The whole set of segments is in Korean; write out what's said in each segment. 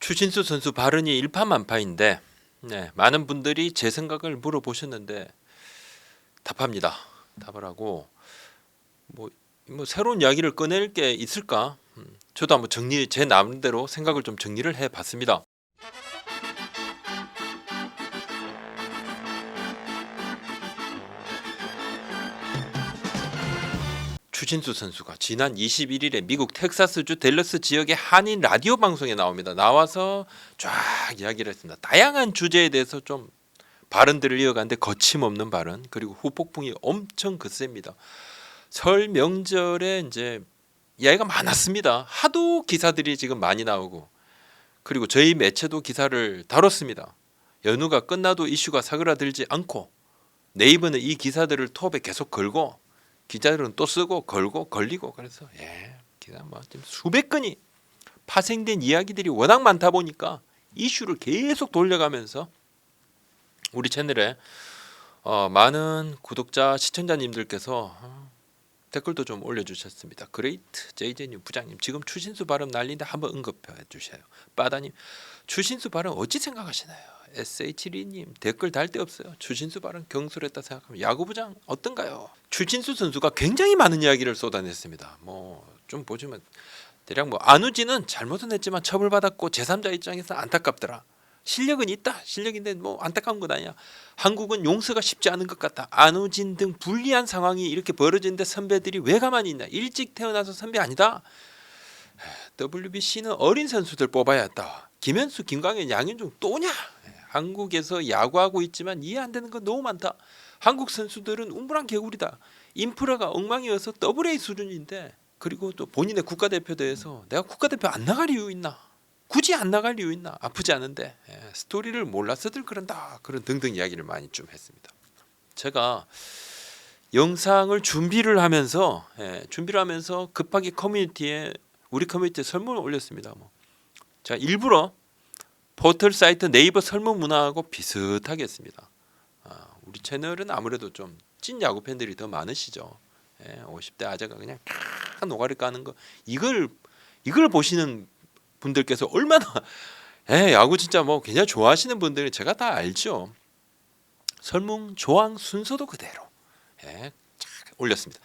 추신수 선수 발언이 일파만파인데 많은 분들이 제 생각을 물어보셨는데 답합니다. 답을 하고 뭐, 새로운 이야기를 꺼낼 게 있을까? 저도 한번 제 나름대로 생각을 좀 정리를 해봤습니다. 추신수 선수가 지난 21일에 미국 텍사스주 댈러스 지역의 한인 라디오 방송에 나옵니다. 나와서 쫙 이야기를 했습니다. 다양한 주제에 대해서 좀 발언들을 이어가는데 거침없는 발언, 그리고 후폭풍이 엄청 거셉니다. 설 명절에 이제 이야기가 많았습니다. 하도 기사들이 지금 많이 나오고, 그리고 저희 매체도 기사를 다뤘습니다. 연휴가 끝나도 이슈가 사그라들지 않고 네이버는 이 기사들을 톱에 계속 걸고 기자들은 또 쓰고 걸고 걸리고, 그래서 기사 지금 수백 건이 파생된 이야기들이 워낙 많다 보니까 이슈를 계속 돌려가면서 우리 채널에 많은 구독자 시청자님들께서 댓글도 좀 올려주셨습니다. 그레이트 JJ님 부장님, 지금 추신수 발언 난리인데 한번 언급해 주세요. 빠다님, 추신수 발언 어찌 생각하시나요? SH리님, 댓글 달 데 없어요. 추신수 발언 경솔했다 생각하면 야구부장 어떤가요? 추신수 선수가 굉장히 많은 이야기를 쏟아냈습니다. 좀 보시면 대략 안우진은 잘못은 했지만 처벌받았고 제3자 입장에서 안타깝더라. 실력은 있다. 실력인데 안타까운 건 아니야. 한국은 용서가 쉽지 않은 것 같다. 안우진 등 불리한 상황이 이렇게 벌어지는데 선배들이 왜 가만히 있나. 일찍 태어나서 선배 아니다. WBC는 어린 선수들 뽑아야 했다. 김현수, 김광현, 양현종 또냐. 한국에서 야구하고 있지만 이해 안 되는 건 너무 많다. 한국 선수들은 우물안 개구리다. 인프라가 엉망이어서 AA 수준인데, 그리고 또 본인의 국가대표대에서 내가 국가대표 안 나갈 이유 있나. 굳이 안 나갈 이유 있나? 아프지 않은데 스토리를 몰라서들 그런다. 그런 등등 이야기를 많이 좀 했습니다. 제가 영상을 준비를 하면서 급하게 우리 커뮤니티에 설문을 올렸습니다. 제가 일부러 포털 사이트 네이버 설문 문화하고 비슷하게 했습니다. 우리 채널은 아무래도 좀 찐 야구 팬들이 더 많으시죠. 50대 아재가 그냥 노가리 까는 거, 이걸 보시는 분들께서 얼마나 야구 진짜 굉장히 좋아하시는 분들은 제가 다 알죠. 설문 조항 순서도 그대로 올렸습니다.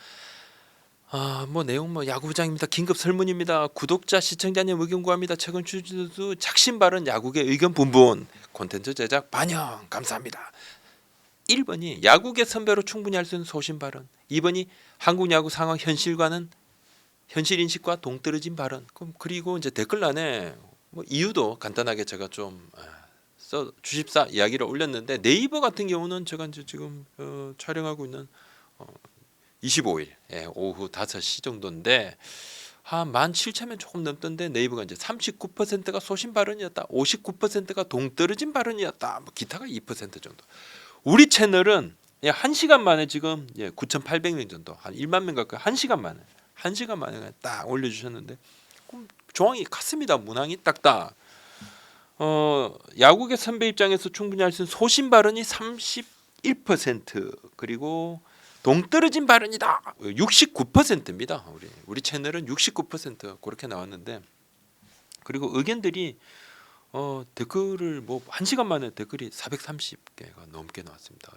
내용 야구부장입니다. 긴급 설문입니다. 구독자 시청자님 의견 구합니다. 최근 추신수 작심 발언 야구계 의견 분분, 콘텐츠 제작 반영 감사합니다. 1번이 야구계 선배로 충분히 할 수 있는 소신 발언, 2번이 한국 야구 상황 현실 인식과 동떨어진 발언. 그리고 이제 댓글란에 이유도 간단하게 제가 좀 주십사 이야기를 올렸는데, 네이버 같은 경우는 제가 이제 지금 촬영하고 있는 25일 오후 5시 정도인데 한 17,000명 조금 넘던데, 네이버가 이제 39%가 소신 발언이었다, 59%가 동떨어진 발언이었다, 기타가 2% 정도. 우리 채널은 1시간 만에 지금 9,800명 정도, 한 1만 명 가까이 1시간 만에 딱 올려주셨는데 조항이 같습니다. 문항이 딱딱. 야구계 선배 입장에서 충분히 할 수 있는 소신 발언이 31%, 그리고 동떨어진 발언이다 69%입니다. 우리 채널은 69% 그렇게 나왔는데, 그리고 의견들이 댓글을 1시간 만에 댓글이 430개가 넘게 나왔습니다.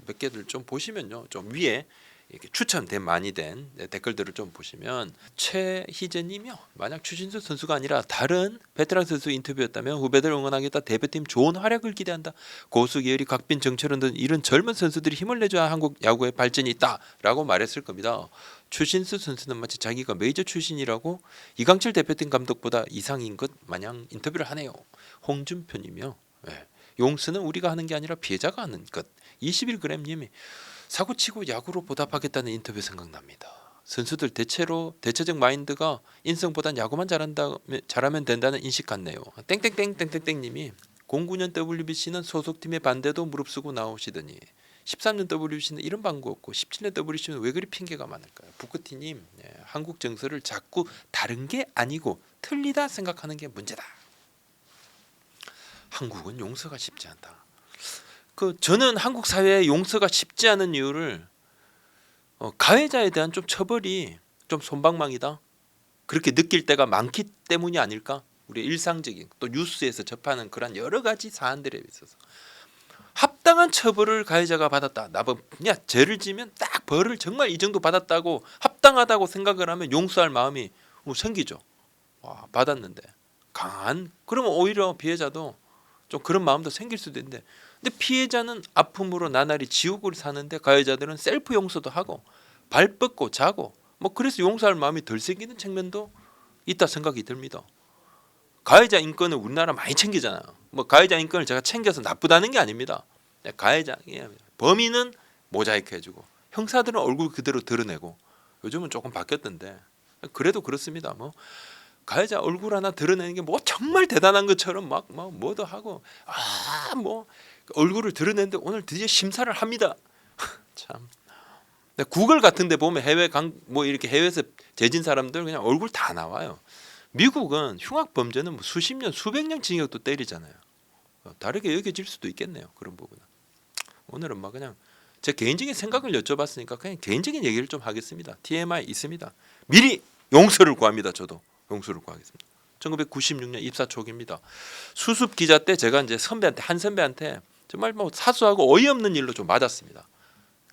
몇 개들 좀 보시면요, 좀 위에 이렇게 추천된 많이 된 댓글들을 좀 보시면, 최희재님이요, 만약 추신수 선수가 아니라 다른 베테랑 선수 인터뷰였다면 후배들 응원하겠다, 대표팀 좋은 활약을 기대한다, 고수 계열이 곽빈, 정철원 등 이런 젊은 선수들이 힘을 내줘야 한국 야구의 발전이 있다라고 말했을 겁니다. 추신수 선수는 마치 자기가 메이저 출신이라고 이강철 대표팀 감독보다 이상인 것 마냥 인터뷰를 하네요. 홍준표님이요, 용수는 우리가 하는 게 아니라 피해자가 하는 것. 21g님이 사고치고 야구로 보답하겠다는 인터뷰 생각납니다. 선수들 대체적 마인드가 인성보단 야구만 잘하면 된다는 인식 같네요. 땡땡땡땡땡땡님이 09년 WBC는 소속팀의 반대도 무릅쓰고 나오시더니 13년 WBC는 이런 방구 없고 17년 WBC는 왜 그리 핑계가 많을까요? 부크티님, 한국 정서를 자꾸 다른 게 아니고 틀리다 생각하는 게 문제다. 한국은 용서가 쉽지 않다. 저는 한국 사회의 용서가 쉽지 않은 이유를 가해자에 대한 좀 처벌이 좀 솜방망이다, 그렇게 느낄 때가 많기 때문이 아닐까. 우리 일상적인 또 뉴스에서 접하는 그런 여러 가지 사안들에 있어서 합당한 처벌을 가해자가 받았다. 나뭐 그냥 죄를 지면 딱 벌을 정말 이 정도 받았다고 합당하다고 생각을 하면 용서할 마음이 생기죠. 와, 받았는데 강한 그러면 오히려 피해자도 좀 그런 마음도 생길 수도 있는데 근데 피해자는 아픔으로 나날이 지옥을 사는데 가해자들은 셀프 용서도 하고 발 뻗고 자고 뭐 그래서 용서할 마음이 덜 생기는 측면도 있다 생각이 듭니다. 가해자 인권을 우리나라 많이 챙기잖아요. 뭐 가해자 인권을 제가 챙겨서 나쁘다는 게 아닙니다. 가해자 범인은 모자이크 해주고 형사들은 얼굴 그대로 드러내고 요즘은 조금 바뀌었던데 그래도 그렇습니다. 뭐 가해자 얼굴 하나 드러내는 게 뭐 정말 대단한 것처럼 막 뭐도 하고 뭐 얼굴을 드러내는데 오늘 드디어 심사를 합니다. 참. 구글 같은데 보면 뭐 이렇게 해외에서 재진 사람들 그냥 얼굴 다 나와요. 미국은 흉악 범죄는 뭐 수십 년, 수백 년 징역도 때리잖아요. 다르게 여겨질 수도 있겠네요. 그런 부분은. 오늘은 막 그냥 제 개인적인 생각을 여쭤봤으니까 그냥 개인적인 얘기를 좀 하겠습니다. TMI 있습니다. 미리 용서를 구합니다. 저도 용서를 구하겠습니다. 1996년 입사 초기입니다. 수습 기자 때 제가 이제 한 선배한테 정말 뭐 사소하고 어이없는 일로 좀 맞았습니다.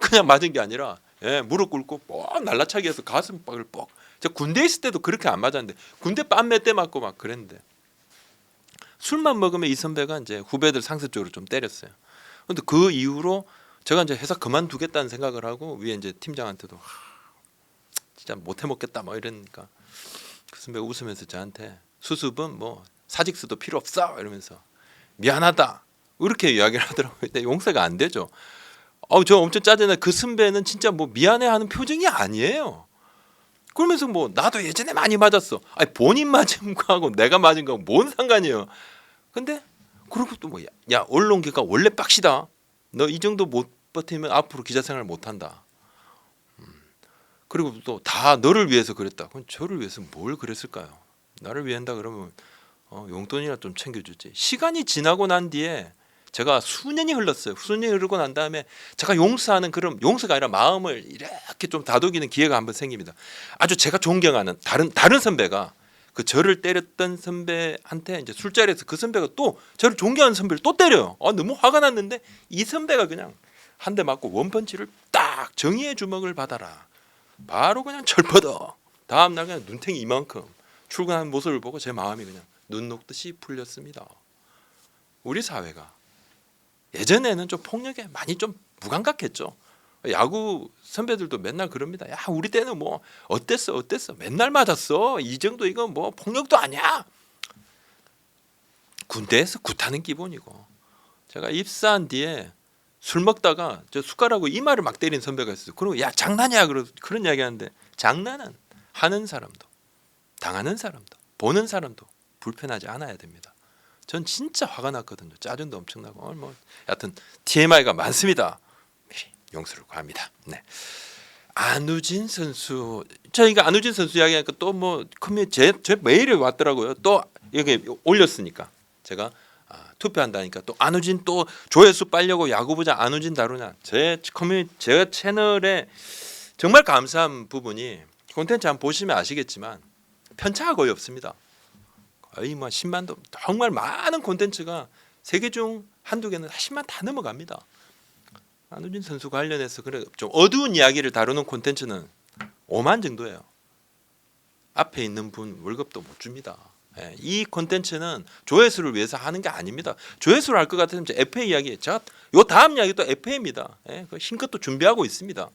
그냥 맞은 게 아니라 무릎 꿇고 뻑 날라차기 해서 가슴팍을 뻑. 제가 군대 있을 때도 그렇게 안 맞았는데 군대 뺨 몇 대 맞고 막 그랬는데 술만 먹으면 이 선배가 이제 후배들 상습 쪽으로 좀 때렸어요. 근데 그 이후로 제가 이제 회사 그만두겠다는 생각을 하고 위에 이제 팀장한테도 진짜 못 해먹겠다 뭐 이러니까 그 선배가 웃으면서 저한테 수습은 뭐 사직서도 필요 없어 이러면서 미안하다 이렇게 이야기를 하더라고요. 근데 용서가 안 되죠. 저 엄청 짜증나. 그 선배는 진짜 뭐 미안해하는 표정이 아니에요. 그러면서 뭐 나도 예전에 많이 맞았어. 아니 본인 맞은 거하고 내가 맞은 거하고 뭔 상관이에요. 근데 그리고 또 뭐 야 언론계가 원래 빡시다. 너 이 정도 못 버티면 앞으로 기자 생활 못 한다. 그리고 또 다 너를 위해서 그랬다. 그럼 저를 위해서 뭘 그랬을까요? 나를 위한다 그러면 용돈이나 좀 챙겨주지. 시간이 지나고 난 뒤에 제가 수년이 흘렀어요. 수년이 흐르고 난 다음에 제가 용서하는 그런 용서가 아니라 마음을 이렇게 좀 다독이는 기회가 한번 생깁니다. 아주 제가 존경하는 다른 선배가 그 저를 때렸던 선배한테 이제 술자리에서 그 선배가 또 저를 존경하는 선배를 또 때려요. 너무 화가 났는데 이 선배가 그냥 한 대 맞고 원펀치를 딱 정의의 주먹을 받아라. 바로 그냥 철퍼덕. 다음 날 그냥 눈탱이 이만큼 출근하는 모습을 보고 제 마음이 그냥 눈 녹듯이 풀렸습니다. 우리 사회가 예전에는 좀 폭력에 많이 좀 무감각했죠. 야구 선배들도 맨날 그럽니다. 야 우리 때는 뭐 어땠어 맨날 맞았어. 이 정도 이건 뭐 폭력도 아니야. 군대에서 굿하는 기본이고. 제가 입사한 뒤에 술 먹다가 저 숟가락으로 이마를 막 때린 선배가 있었어요. 그리고 야 장난이야 그런 이야기 하는데 장난은 하는 사람도 당하는 사람도 보는 사람도 불편하지 않아야 됩니다. 전 진짜 화가 났거든요. 짜증도 엄청나고 뭐 여하튼 TMI가 많습니다. 용서를 구합니다. 네. 안우진 선수 저희가 안우진 선수 이야기하니까 또 뭐 제 메일이 왔더라고요. 또 여기 올렸으니까 제가 투표한다니까 또 안우진 또 조회수 빨려고 야구부장 안우진 다루냐 제 채널에 정말 감사한 부분이 콘텐츠 한번 보시면 아시겠지만 편차가 거의 없습니다. 거의 뭐 10만도 정말 많은 콘텐츠가 3개 중 한두 개는 10만 다 넘어갑니다. 안우진 선수 관련해서 그래 좀 어두운 이야기를 다루는 콘텐츠는 5만 정도예요. 앞에 있는 분 월급도 못 줍니다. 이 콘텐츠는 조회수를 위해서 하는 게 아닙니다. 조회수를 할 것 같으면 FA 이야기 제가 요 다음 이야기 또 FA입니다. 힘껏 또 준비하고 있습니다.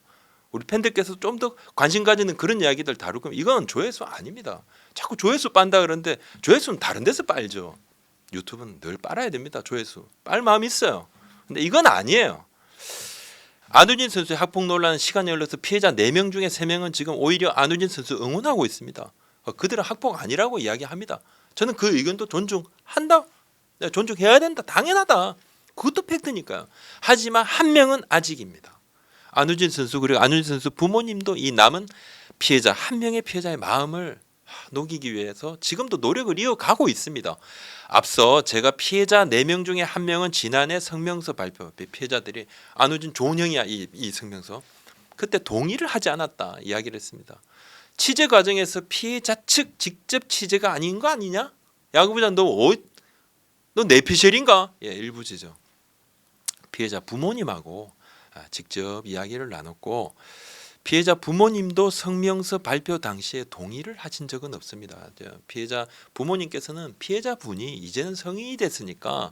우리 팬들께서 좀 더 관심 가지는 그런 이야기들 다룰 거면 이건 조회수 아닙니다. 자꾸 조회수 빤다 그러는데 조회수는 다른 데서 빨죠. 유튜브는 늘 빨아야 됩니다. 조회수 빨 마음이 있어요. 근데 이건 아니에요. 안우진 선수의 학폭 논란은 시간이 흘러서 피해자 4명 중에 3명은 지금 오히려 안우진 선수 응원하고 있습니다. 그들은 학폭 아니라고 이야기합니다. 저는 그 의견도 존중한다. 존중해야 된다. 당연하다. 그것도 팩트니까요. 하지만 한 명은 아직입니다. 안우진 선수 그리고 안우진 선수 부모님도 이 남은 피해자 한 명의 피해자의 마음을 녹이기 위해서 지금도 노력을 이어가고 있습니다. 앞서 제가 피해자 4명 중에 1명은 지난해 성명서 발표 피해자들이 안우진 좋은 형이야 이 성명서 그때 동의를 하지 않았다 이야기를 했습니다. 취재 과정에서 피해자 측 직접 취재가 아닌 거 아니냐? 야구부장 너 뇌피셜인가? 예, 일부 지적. 피해자 부모님하고 직접 이야기를 나눴고 피해자 부모님도 성명서 발표 당시에 동의를 하신 적은 없습니다. 피해자 부모님께서는 피해자분이 이제는 성인이 됐으니까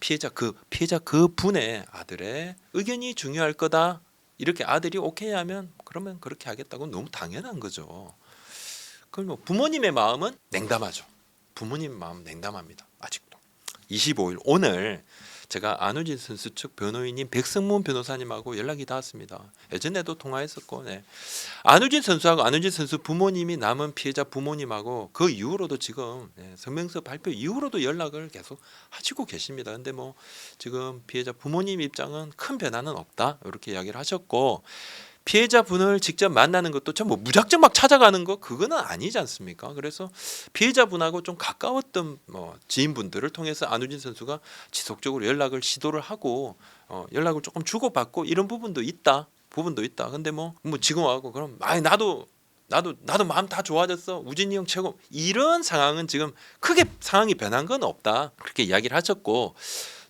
피해자 그 분의 아들의 의견이 중요할 거다. 이렇게 아들이 오케이 하면 그러면 그렇게 하겠다고 너무 당연한 거죠. 그럼 뭐 부모님의 마음은 냉담하죠. 부모님 마음 냉담합니다. 아직도. 25일 오늘 제가 안우진 선수 측 변호인인 백승문 변호사님하고 연락이 닿았습니다. 예전에도 통화했었고, 네. 안우진 선수하고 안우진 선수 부모님이 남은 피해자 부모님하고 그 이후로도 지금 성명서 발표 이후로도 연락을 계속 하시고 계십니다. 근데 뭐 지금 피해자 부모님 입장은 큰 변화는 없다 이렇게 이야기를 하셨고. 피해자분을 직접 만나는 것도 참 뭐 무작정 막 찾아가는 거 그거는 아니지 않습니까? 그래서 피해자분하고 좀 가까웠던 뭐 지인분들을 통해서 안우진 선수가 지속적으로 연락을 시도를 하고 연락을 조금 주고받고 이런 부분도 있다. 근데 뭐 지금 와고 그럼 나도 마음 다 좋아졌어. 우진이 형 최고. 이런 상황은 지금 크게 상황이 변한 건 없다. 그렇게 이야기를 하셨고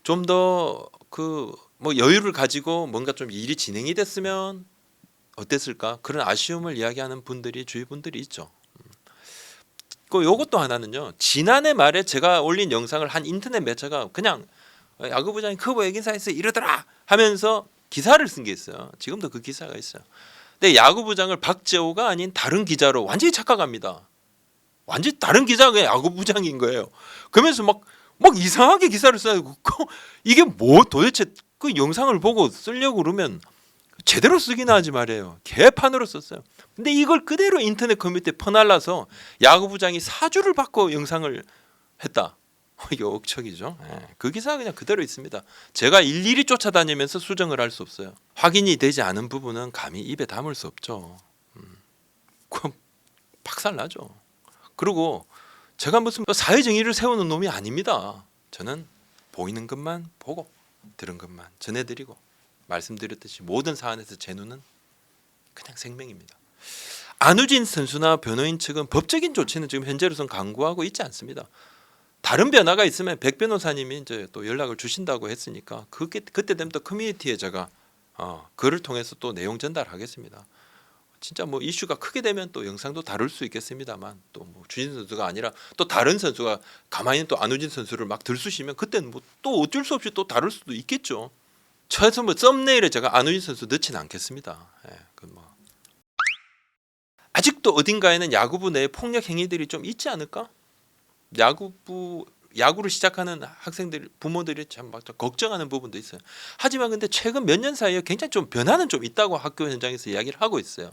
좀 더 그 뭐 여유를 가지고 뭔가 좀 일이 진행이 됐으면 어땠을까? 그런 아쉬움을 이야기하는 분들이 주위 분들이 있죠. 그 요것도 하나는요. 지난해 말에 제가 올린 영상을 한 인터넷 매체가 그냥 야구부장이 커버 얘기사에서 이러더라 하면서 기사를 쓴 게 있어요. 지금도 그 기사가 있어요. 근데 야구부장을 박재호가 아닌 다른 기자로 완전히 착각합니다. 완전히 다른 기자가 야구부장인 거예요. 그러면서 막 이상하게 기사를 써요. 이게 뭐 도대체 그 영상을 보고 쓰려고 그러면 제대로 쓰기나 하지 말이에요. 개판으로 썼어요. 근데 이걸 그대로 인터넷 커뮤니티에 퍼날라서 야구부장이 사주를 받고 영상을 했다. 이게 억척이죠. 그 기사가 그냥 그대로 있습니다. 제가 일일이 쫓아다니면서 수정을 할 수 없어요. 확인이 되지 않은 부분은 감히 입에 담을 수 없죠. 그럼 박살나죠. 그리고 제가 무슨 사회정의를 세우는 놈이 아닙니다. 저는 보이는 것만 보고 들은 것만 전해드리고 말씀드렸듯이 모든 사안에서 제 눈은 그냥 생명입니다. 안우진 선수나 변호인 측은 법적인 조치는 지금 현재로선 강구하고 있지 않습니다. 다른 변화가 있으면 백 변호사님이 이제 또 연락을 주신다고 했으니까 그때 되면 또 커뮤니티에 제가 글을 통해서 또 내용 전달하겠습니다. 진짜 뭐 이슈가 크게 되면 또 영상도 다룰 수 있겠습니다만 또 뭐 주진 선수가 아니라 또 다른 선수가 가만히 또 안우진 선수를 막 들쑤시면 그때는 뭐 또 어쩔 수 없이 또 다룰 수도 있겠죠. 최소 뭐 썸네일에 제가 안우진 선수 넣지는 않겠습니다. 아직도 어딘가에는 야구부 내 폭력 행위들이 좀 있지 않을까? 야구를 시작하는 학생들 부모들이 참 막 걱정하는 부분도 있어요. 하지만 근데 최근 몇 년 사이에 굉장히 좀 변화는 좀 있다고 학교 현장에서 이야기를 하고 있어요.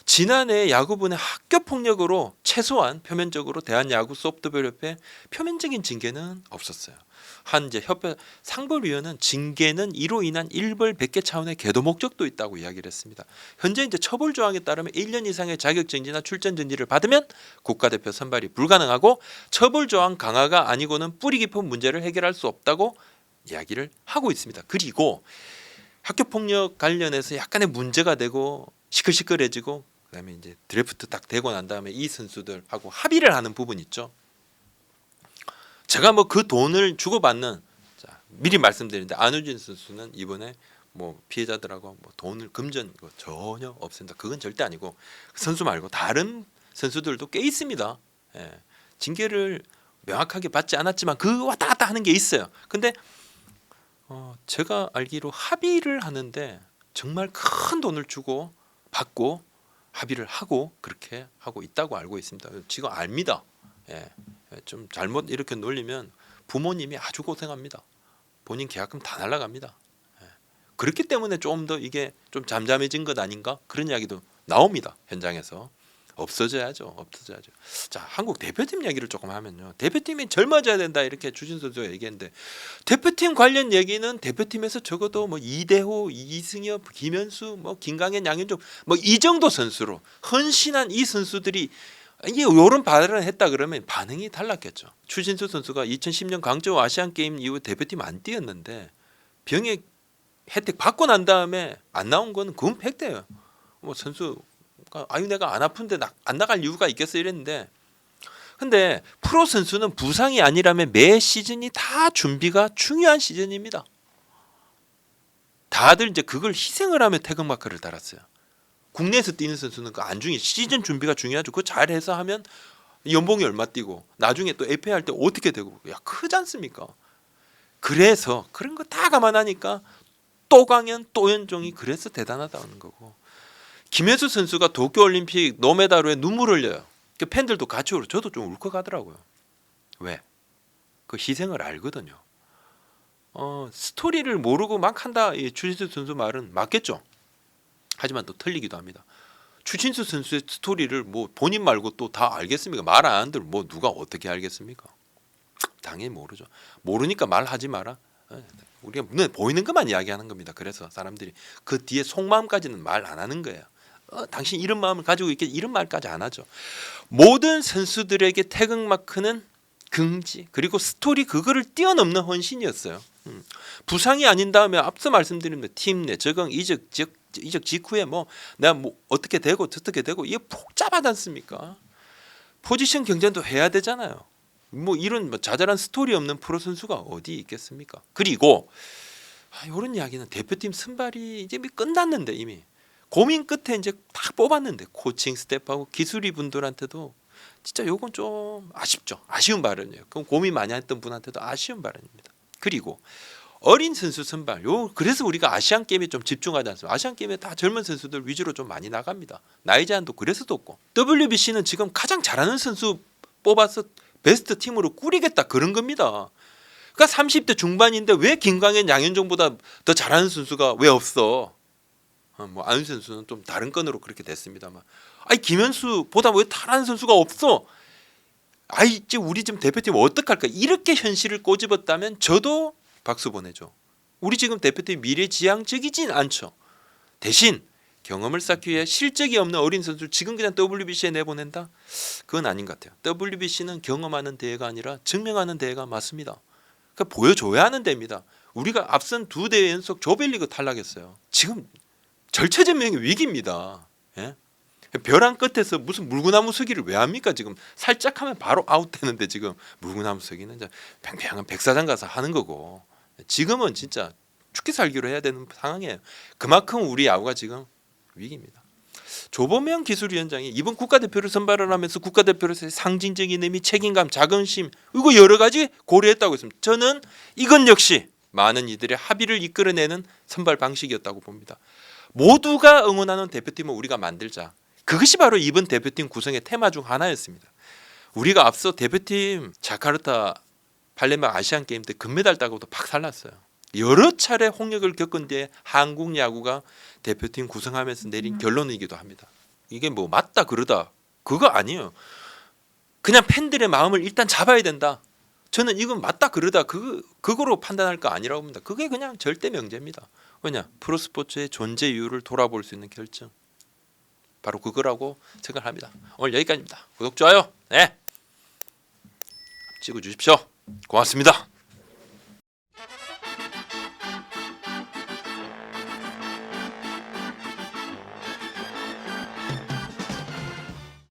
지난해 야구부 내 학교 폭력으로 최소한 표면적으로 대한야구소프트볼협회 표면적인 징계는 없었어요. 한 이제 협회 상벌위원은 징계는 이로 인한 일벌 100개 차원의 계도 목적도 있다고 이야기를 했습니다. 현재 이제 처벌 조항에 따르면 1년 이상의 자격 정지나 출전 정지를 받으면 국가대표 선발이 불가능하고 처벌 조항 강화가 아니고는 뿌리 깊은 문제를 해결할 수 없다고 이야기를 하고 있습니다. 그리고 학교 폭력 관련해서 약간의 문제가 되고 시끌시끌해지고 그다음에 이제 드래프트 딱 되고 난 다음에 이 선수들하고 합의를 하는 부분 있죠. 제가 뭐 그 돈을 주고받는 미리 말씀드리는데 안우진 선수는 이번에 뭐 피해자들하고 뭐 돈을 금전 전혀 없습니다. 그건 절대 아니고 선수 말고 다른 선수들도 꽤 있습니다. 징계를 명확하게 받지 않았지만 그 왔다 갔다 하는 게 있어요. 근데 제가 알기로 합의를 하는데 정말 큰 돈을 주고 받고 합의를 하고 그렇게 하고 있다고 알고 있습니다. 지금 압니다. 좀 잘못 이렇게 놀리면 부모님이 아주 고생합니다. 본인 계약금 다 날라갑니다. 그렇기 때문에 좀 더 이게 좀 잠잠해진 것 아닌가 그런 이야기도 나옵니다. 현장에서 없어져야죠. 자, 한국 대표팀 얘기를 조금 하면요. 대표팀이 젊어져야 된다 이렇게 주진 선수가 얘기했는데 대표팀 관련 얘기는 대표팀에서 적어도 뭐 이대호, 이승엽, 김현수, 뭐 김강현, 양현종 뭐 이 정도 선수로 헌신한 이 선수들이 이게 이런 발언을 했다 그러면 반응이 달랐겠죠. 추신수 선수가 2010년 광저우 아시안 게임 이후 대표팀 안 뛰었는데 병역 혜택 받고 난 다음에 안 나온 거는 그건 팩트예요. 뭐 선수 아유 내가 안 아픈데 안 나갈 이유가 있겠어 이랬는데 근데 프로 선수는 부상이 아니라면 매 시즌이 다 준비가 중요한 시즌입니다. 다들 이제 그걸 희생을 하며 태극마크를 달았어요. 국내에서 뛰는 선수는 그 안 중요해. 시즌 준비가 중요하죠. 그거 잘해서 하면 연봉이 얼마 뛰고 나중에 또 FA 할 때 어떻게 되고 야 크지 않습니까? 그래서 그런 거 다 감안하니까 또 강현 또 연종이 그래서 대단하다는 거고 김혜수 선수가 도쿄올림픽 노메달에 눈물 흘려요. 그 팬들도 같이 울어. 저도 좀 울컥하더라고요. 왜? 그 희생을 알거든요. 스토리를 모르고 막 한다. 이 추신수 선수 말은 맞겠죠. 하지만 또 틀리기도 합니다. 추신수 선수의 스토리를 뭐 본인 말고 또 다 알겠습니까? 말 안 한들 뭐 누가 어떻게 알겠습니까? 당연히 모르죠. 모르니까 말하지 마라. 우리가 눈에 보이는 것만 이야기하는 겁니다. 그래서 사람들이 그 뒤에 속마음까지는 말 안 하는 거예요. 당신 이런 마음을 가지고 있겠 이런 말까지 안 하죠. 모든 선수들에게 태극마크는 긍지 그리고 스토리 그거를 뛰어넘는 헌신이었어요. 부상이 아닌 다음에 앞서 말씀드린 팀 내 적응 이적 직후에 뭐 내가 뭐 어떻게 되고 어떻게 되고 이게 복잡하지 않습니까? 포지션 경쟁도 해야 되잖아요. 뭐 이런 자잘한 스토리 없는 프로 선수가 어디 있겠습니까? 그리고 이런 이야기는 대표팀 선발이 이제 끝났는데 이미 고민 끝에 이제 딱 뽑았는데 코칭 스태프하고 기술위 분들한테도 진짜 요건 좀 아쉽죠. 아쉬운 발언이에요. 그럼 고민 많이 했던 분한테도 아쉬운 발언입니다. 그리고 어린 선수 선발 그래서 우리가 아시안 게임에 좀 집중하지 않습니까? 아시안 게임에 다 젊은 선수들 위주로 좀 많이 나갑니다. 나이 제한도 그래서 높고 WBC는 지금 가장 잘하는 선수 뽑아서 베스트 팀으로 꾸리겠다 그런 겁니다. 그러니까 30대 중반인데 왜 김광현, 양현종보다 더 잘하는 선수가 왜 없어? 뭐 안윤 선수는 좀 다른 건으로 그렇게 됐습니다만, 아니 김현수보다 왜 잘하는 선수가 없어? 아이 이제 우리 지금 대표팀 어떡할까? 이렇게 현실을 꼬집었다면 저도 박수 보내죠. 우리 지금 대표팀 미래지향적이진 않죠. 대신 경험을 쌓기 위해 실적이 없는 어린 선수를 지금 그냥 WBC에 내보낸다? 그건 아닌 것 같아요. WBC는 경험하는 대회가 아니라 증명하는 대회가 맞습니다. 그러니까 보여줘야 하는 대회입니다. 우리가 앞선 2대회 연속 조별리그 탈락했어요. 지금 절체절명의 위기입니다. 예? 벼랑 끝에서 무슨 물구나무 서기를 왜 합니까? 지금 살짝 하면 바로 아웃되는데 지금 물구나무 서기는 이제 팽팽한 백사장 가서 하는 거고 지금은 진짜 죽기 살기로 해야 되는 상황이에요. 그만큼 우리 야구가 지금 위기입니다. 조범영 기술위원장이 이번 국가대표를 선발을 하면서 국가대표로서의 상징적인 의미, 책임감, 자긍심 이거 여러 가지 고려했다고 했습니다. 저는 이건 역시 많은 이들의 합의를 이끌어내는 선발 방식이었다고 봅니다. 모두가 응원하는 대표팀을 우리가 만들자. 그것이 바로 이번 대표팀 구성의 테마 중 하나였습니다. 우리가 앞서 대표팀 자카르타 팔렘방 아시안 게임 때 금메달 따고도 박살났어요. 여러 차례 홍역을 겪은 뒤에 한국 야구가 대표팀 구성하면서 내린 결론이기도 합니다. 이게 뭐 맞다 그러다 그거 아니에요. 그냥 팬들의 마음을 일단 잡아야 된다. 저는 이건 맞다 그러다 그거로 판단할 거 아니라고 봅니다. 그게 그냥 절대 명제입니다. 왜냐 프로스포츠의 존재 이유를 돌아볼 수 있는 결정 바로 그거라고 생각합니다. 오늘 여기까지입니다. 구독 좋아요 찍어주십시오. 고맙습니다.